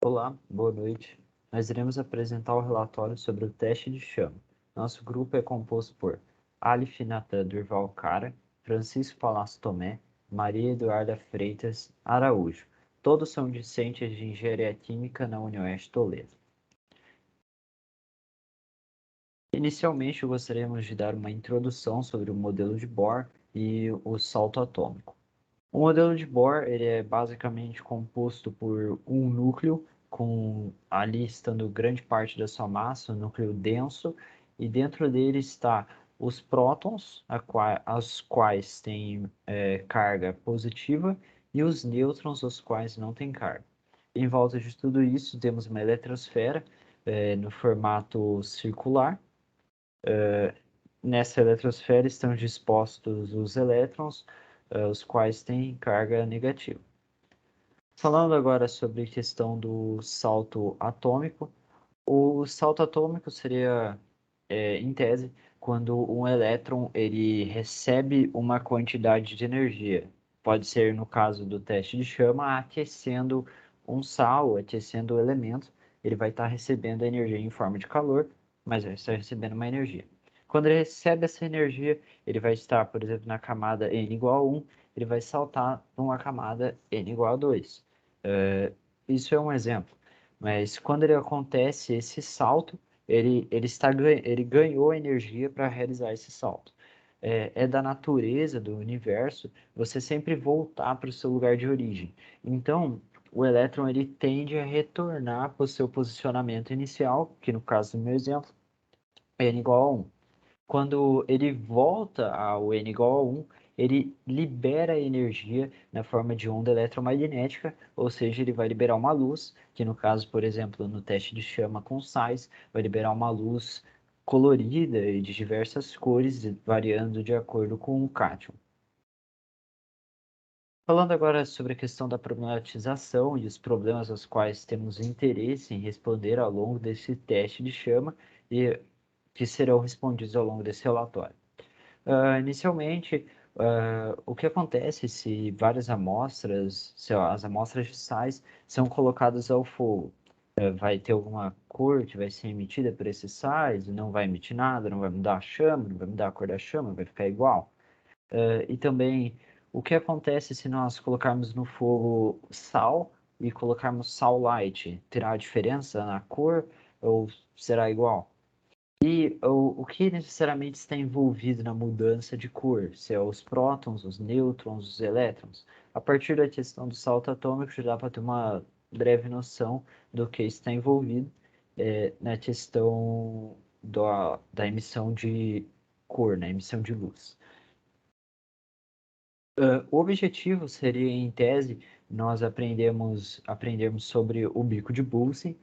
Olá, boa noite. Nós iremos apresentar o relatório sobre o teste de chama. Nosso grupo é composto por Alif Natan Durval Cara, Francisco Palácio Tomé, Maria Eduarda Freitas Araújo. Todos são discentes de Engenharia Química na UniOeste Toledo. Inicialmente, gostaríamos de dar uma introdução sobre o modelo de Bohr e o salto atômico. O modelo de Bohr ele é basicamente composto por um núcleo, com ali estando grande parte da sua massa, um núcleo denso, e dentro dele está os prótons, as quais têm carga positiva, e os nêutrons, os quais não têm carga. Em volta de tudo isso, temos uma eletrosfera no formato circular. Nessa eletrosfera estão dispostos os elétrons, os quais têm carga negativa. Falando agora sobre a questão do salto atômico, o salto atômico seria, em tese, quando um elétron ele recebe uma quantidade de energia. Pode ser, no caso do teste de chama, aquecendo um sal, aquecendo o elemento, ele vai estar recebendo a energia em forma de calor, mas vai estar recebendo uma energia. Quando ele recebe essa energia, ele vai estar, por exemplo, na camada n igual a 1, ele vai saltar para uma camada n igual a 2. Isso é um exemplo. Mas quando ele acontece esse salto, ele ganhou energia para realizar esse salto. É da natureza do universo você sempre voltar para o seu lugar de origem. Então, o elétron ele tende a retornar para o seu posicionamento inicial, que no caso do meu exemplo, é n igual a 1. Quando ele volta ao n igual a 1, ele libera energia na forma de onda eletromagnética, ou seja, ele vai liberar uma luz, que no caso, por exemplo, no teste de chama com sais, vai liberar uma luz colorida e de diversas cores, variando de acordo com o cátion. Falando agora sobre a questão da problematização e os problemas aos quais temos interesse em responder ao longo desse teste de chama e que serão respondidos ao longo desse relatório. Inicialmente, o que acontece se várias amostras, se as amostras de sais são colocadas ao fogo? Vai ter alguma cor que vai ser emitida por esses sais, não vai emitir nada, não vai mudar a chama, não vai mudar a cor da chama, vai ficar igual. E também, o que acontece se nós colocarmos no fogo sal e colocarmos sal light? Terá diferença na cor ou será igual? E o que necessariamente está envolvido na mudança de cor? Se é os prótons, os nêutrons, os elétrons? A partir da questão do salto atômico, já dá para ter uma breve noção do que está envolvido na questão da emissão de cor, na emissão de luz. O objetivo seria, em tese, nós aprendermos sobre o bico de Bunsen,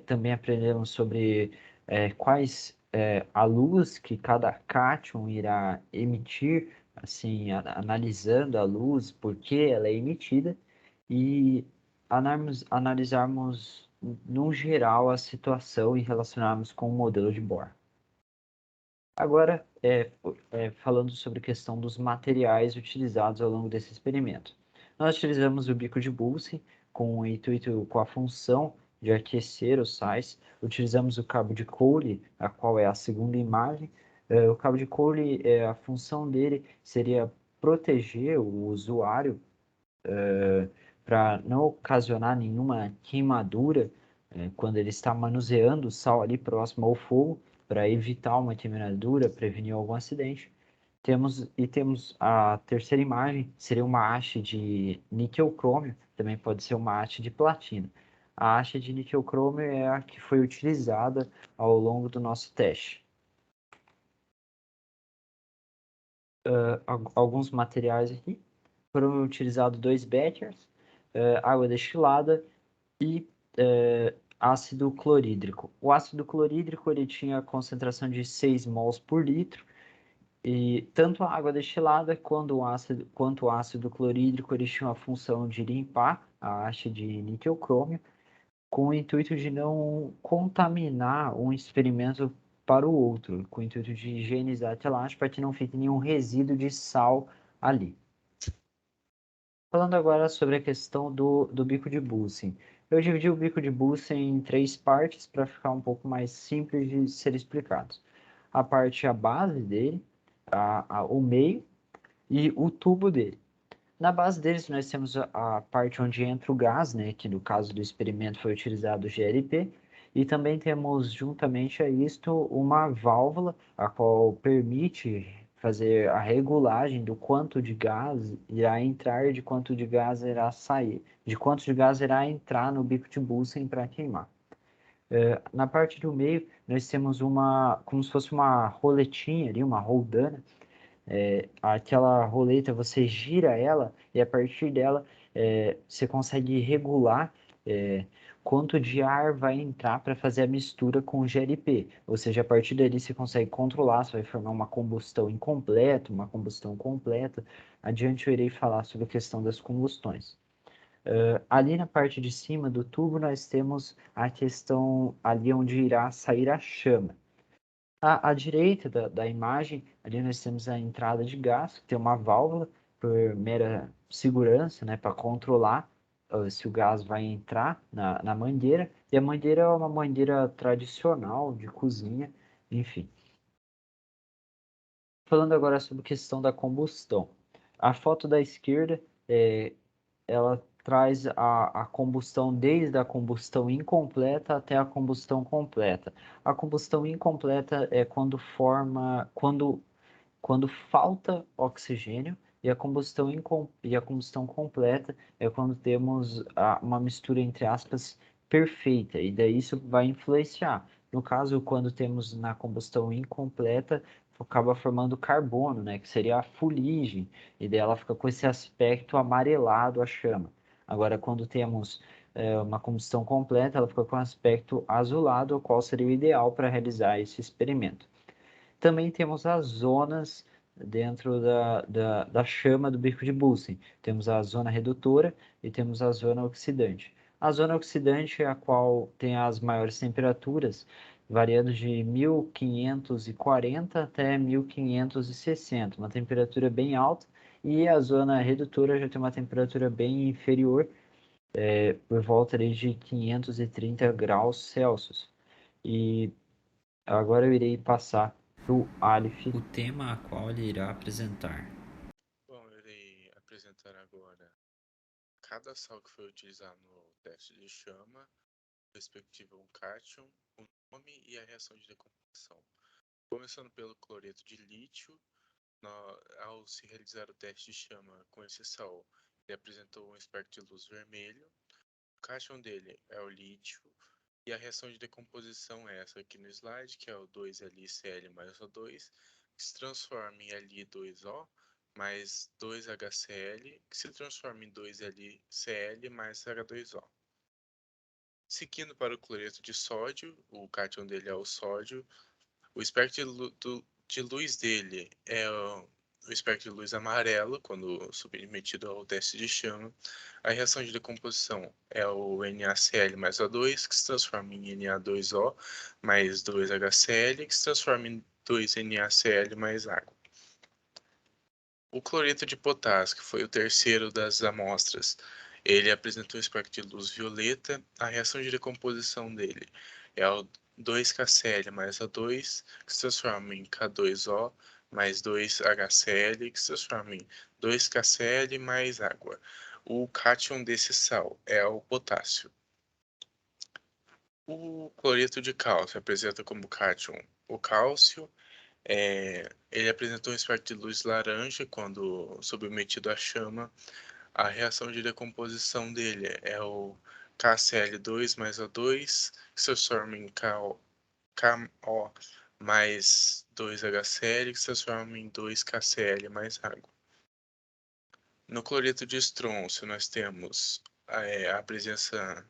também aprendemos sobre quais a luz que cada cátion irá emitir, assim, analisando a luz, por que ela é emitida, e analisarmos, no geral, a situação e relacionarmos com o modelo de Bohr. Agora, falando sobre a questão dos materiais utilizados ao longo desse experimento. Nós utilizamos o bico de Bunsen com a função de aquecer os sais. Utilizamos o cabo de coure, a qual é a segunda imagem. O cabo de coure, a função dele seria proteger o usuário para não ocasionar nenhuma queimadura quando ele está manuseando o sal ali próximo ao fogo, para evitar uma queimadura, prevenir algum acidente. Temos a terceira imagem, seria uma haste de níquel-crômio, também pode ser uma haste de platina. A haste de níquel-crômio é a que foi utilizada ao longo do nosso teste. Alguns materiais aqui. Foram utilizados 2 beckers, água destilada e ácido clorídrico. O ácido clorídrico ele tinha concentração de 6 mols por litro, e tanto a água destilada quanto o ácido clorídrico eles tinham a função de limpar a haste de níquel-crômio, com o intuito de não contaminar um experimento para o outro, com o intuito de higienizar aquela haste para que não fique nenhum resíduo de sal ali. Falando agora sobre a questão do bico de Bunsen. Eu dividi o bico de Bunsen em três partes para ficar um pouco mais simples de ser explicado. A parte, a base dele, o meio e o tubo dele. Na base deles, nós temos a parte onde entra o gás, né, que no caso do experimento foi utilizado o GLP, e também temos, juntamente a isto, uma válvula, a qual permite fazer a regulagem do quanto de gás irá entrar e de quanto de gás irá sair, de quanto de gás irá entrar no bico de Bunsen para queimar. Na parte do meio, nós temos uma, como se fosse uma roletinha ali, uma roldana, aquela roleta, você gira ela e a partir dela você consegue regular quanto de ar vai entrar para fazer a mistura com o GLP. Ou seja, a partir dali você consegue controlar se vai formar uma combustão incompleta, uma combustão completa. Adiante eu irei falar sobre a questão das combustões. Ali na parte de cima do tubo nós temos a questão ali onde irá sair a chama. À direita da imagem, ali nós temos a entrada de gás, que tem uma válvula por mera segurança, né, para controlar se o gás vai entrar na mangueira. E a mangueira é uma mangueira tradicional de cozinha, enfim. Falando agora sobre a questão da combustão. A foto da esquerda, ela traz a combustão desde a combustão incompleta até a combustão completa. A combustão incompleta é quando falta oxigênio e a combustão completa é quando temos uma mistura, entre aspas, perfeita, e daí isso vai influenciar. No caso, quando temos na combustão incompleta, acaba formando carbono, né, que seria a fuligem, e daí ela fica com esse aspecto amarelado a chama. Agora, quando temos uma combustão completa, ela fica com aspecto azulado, o qual seria o ideal para realizar esse experimento. Também temos as zonas dentro da chama do bico de Bunsen. Temos a zona redutora e temos a zona oxidante. A zona oxidante é a qual tem as maiores temperaturas, variando de 1540 até 1560, uma temperatura bem alta, e a zona redutora já tem uma temperatura bem inferior, por volta ali de 530 graus Celsius. E agora eu irei passar para o Alif o tema a qual ele irá apresentar. Bom, eu irei apresentar agora cada sal que foi utilizado no teste de chama, o respectivo cátion, o nome e a reação de decomposição. Começando pelo cloreto de lítio, ao se realizar o teste de chama com esse sal, ele apresentou um espectro de luz vermelho. O cátion dele é o lítio, e a reação de decomposição é essa aqui no slide, que é o 2LiCl mais O2, que se transforma em Li2O mais 2HCl, que se transforma em 2LCl mais H2O. Seguindo para o cloreto de sódio, o cátion dele é o sódio, o espectro de luz dele é o espectro de luz amarelo, quando submetido ao teste de chama. A reação de decomposição é o NaCl mais O2, que se transforma em Na2O mais 2HCl, que se transforma em 2NaCl mais água. O cloreto de potássio, que foi o terceiro das amostras, ele apresentou um espectro de luz violeta. A reação de decomposição dele é o 2KCl mais O2, que se transforma em K2O mais 2HCl, que se transforma em 2KCl mais água. O cátion desse sal é o potássio. O cloreto de cálcio apresenta como cátion o cálcio. Ele apresentou um espectro de luz laranja quando submetido à chama. A reação de decomposição dele é o KCl2 mais O2, que se transforma em KO mais 2HCl, que se transforma em 2KCl mais água. No cloreto de estrôncio, nós temos a presença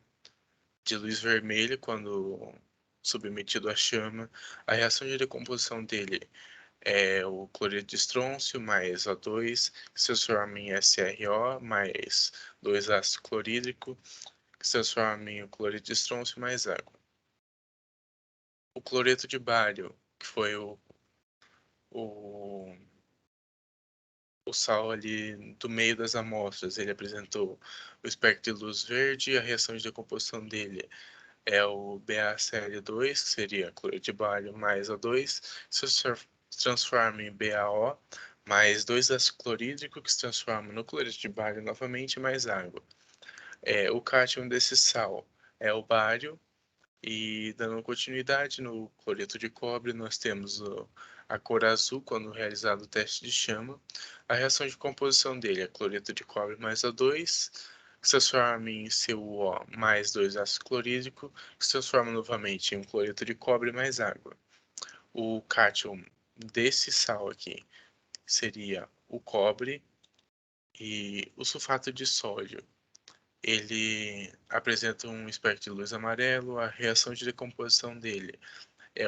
de luz vermelha quando submetido à chama. A reação de decomposição dele é o cloreto de estrôncio mais O2, que se transforma em SRO mais 2 ácido clorídrico, que se transforma em cloreto de estrôncio mais água. O cloreto de bário, que foi o o sal ali do meio das amostras, ele apresentou o espectro de luz verde, e a reação de decomposição dele é o BaCl2, que seria cloreto de bário mais O2, se transforma em BaO, mais 2 ácido clorídrico, que se transforma no cloreto de bário novamente, mais água. O cátion desse sal é o bário, e dando continuidade no cloreto de cobre, nós temos a cor azul quando realizado o teste de chama. A reação de composição dele é cloreto de cobre mais O2, que se transforma em CuO mais 2 ácido clorídrico, que se transforma novamente em um cloreto de cobre mais água. O cátion desse sal aqui seria o cobre, e o sulfato de sódio ele apresenta um espectro de luz amarelo. A reação de decomposição dele é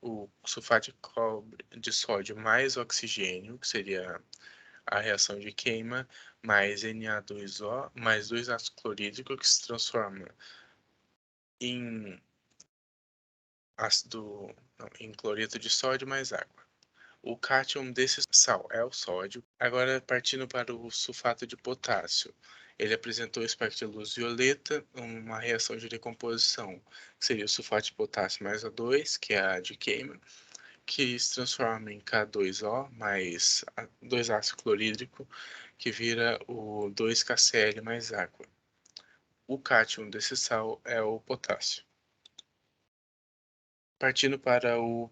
o sulfato de cobre de sódio mais oxigênio, que seria a reação de queima, mais Na2O, mais 2 ácido clorídrico, que se transforma em ácido, não, em cloreto de sódio mais água. O cátion desse sal é o sódio. Agora, partindo para o sulfato de potássio. Ele apresentou o espectro de luz violeta, uma reação de decomposição, que seria o sulfato de potássio mais O2, que é a de queima, que se transforma em K2O mais 2 ácido clorídrico, que vira o 2KCl mais água. O cátion desse sal é o potássio. Partindo para o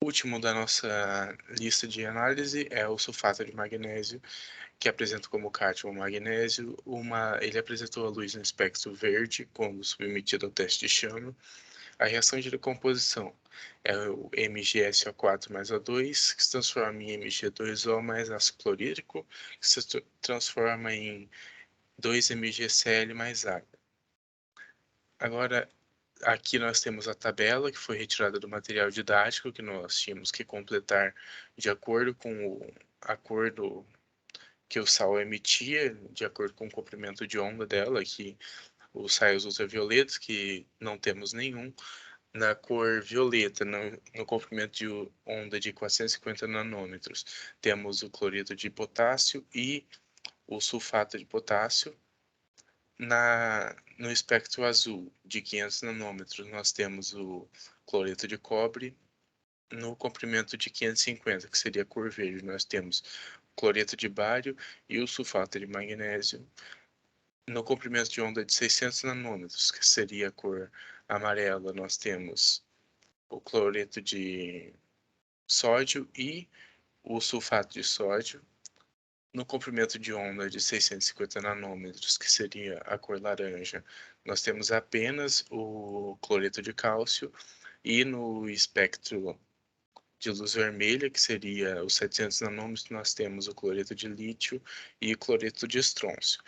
último da nossa lista de análise é o sulfato de magnésio, que apresenta como cátion o magnésio. Ele apresentou a luz no espectro verde quando submetido ao teste de chama. A reação de decomposição é o MgSO4 mais O2, que se transforma em Mg2O mais ácido clorídrico, que se transforma em 2-MgCl mais água. Agora, aqui nós temos a tabela que foi retirada do material didático, que nós tínhamos que completar de acordo com o acordo que o sal emitia, de acordo com o comprimento de onda dela, que os raios ultravioletas, que não temos nenhum. Na cor violeta, no comprimento de onda de 450 nanômetros, temos o cloreto de potássio e o sulfato de potássio. No espectro azul, de 500 nanômetros, nós temos o cloreto de cobre. No comprimento de 550, que seria a cor verde, nós temos o cloreto de bário e o sulfato de magnésio. No comprimento de onda de 600 nanômetros, que seria a cor amarela, nós temos o cloreto de sódio e o sulfato de sódio. No comprimento de onda de 650 nanômetros, que seria a cor laranja, nós temos apenas o cloreto de cálcio. E no espectro de luz vermelha, que seria os 700 nanômetros, nós temos o cloreto de lítio e o cloreto de estrôncio.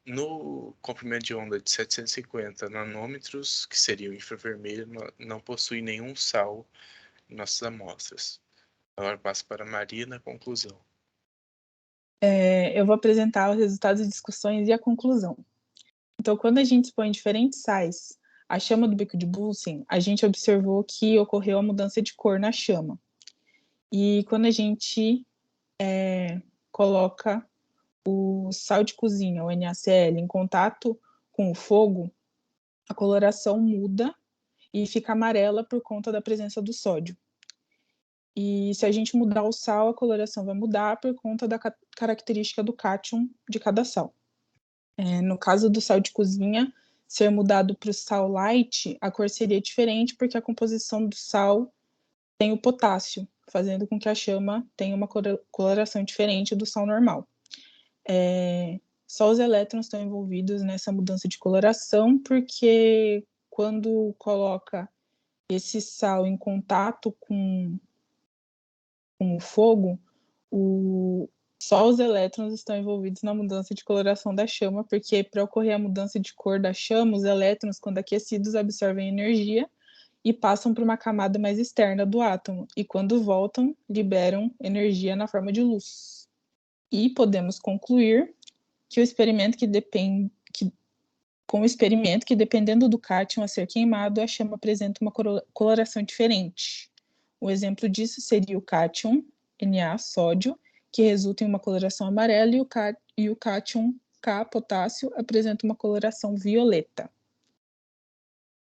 No comprimento de onda de 750 nanômetros, que seria o infravermelho, não possui nenhum sal em nossas amostras. Agora passo para a Maria na conclusão. Eu vou apresentar os resultados de discussões e a conclusão. Então, quando a gente expõe diferentes sais à chama do bico de Bunsen, a gente observou que ocorreu a mudança de cor na chama. E quando a gente coloca o sal de cozinha, o NaCl, em contato com o fogo, a coloração muda e fica amarela por conta da presença do sódio. E se a gente mudar o sal, a coloração vai mudar por conta da característica do cátion de cada sal. No caso do sal de cozinha, ser mudado para o sal light, a cor seria diferente porque a composição do sal tem o potássio, fazendo com que a chama tenha uma coloração diferente do sal normal. Só os elétrons estão envolvidos nessa mudança de coloração, porque quando coloca esse sal em contato com o fogo, só os elétrons estão envolvidos na mudança de coloração da chama, porque para ocorrer a mudança de cor da chama, os elétrons, quando aquecidos, absorvem energia e passam para uma camada mais externa do átomo, e quando voltam, liberam energia na forma de luz. E podemos concluir que o experimento com o experimento que, dependendo do cátion a ser queimado, a chama apresenta uma coloração diferente. O exemplo disso seria o cátion Na, sódio, que resulta em uma coloração amarela, e o cátion K, potássio, apresenta uma coloração violeta.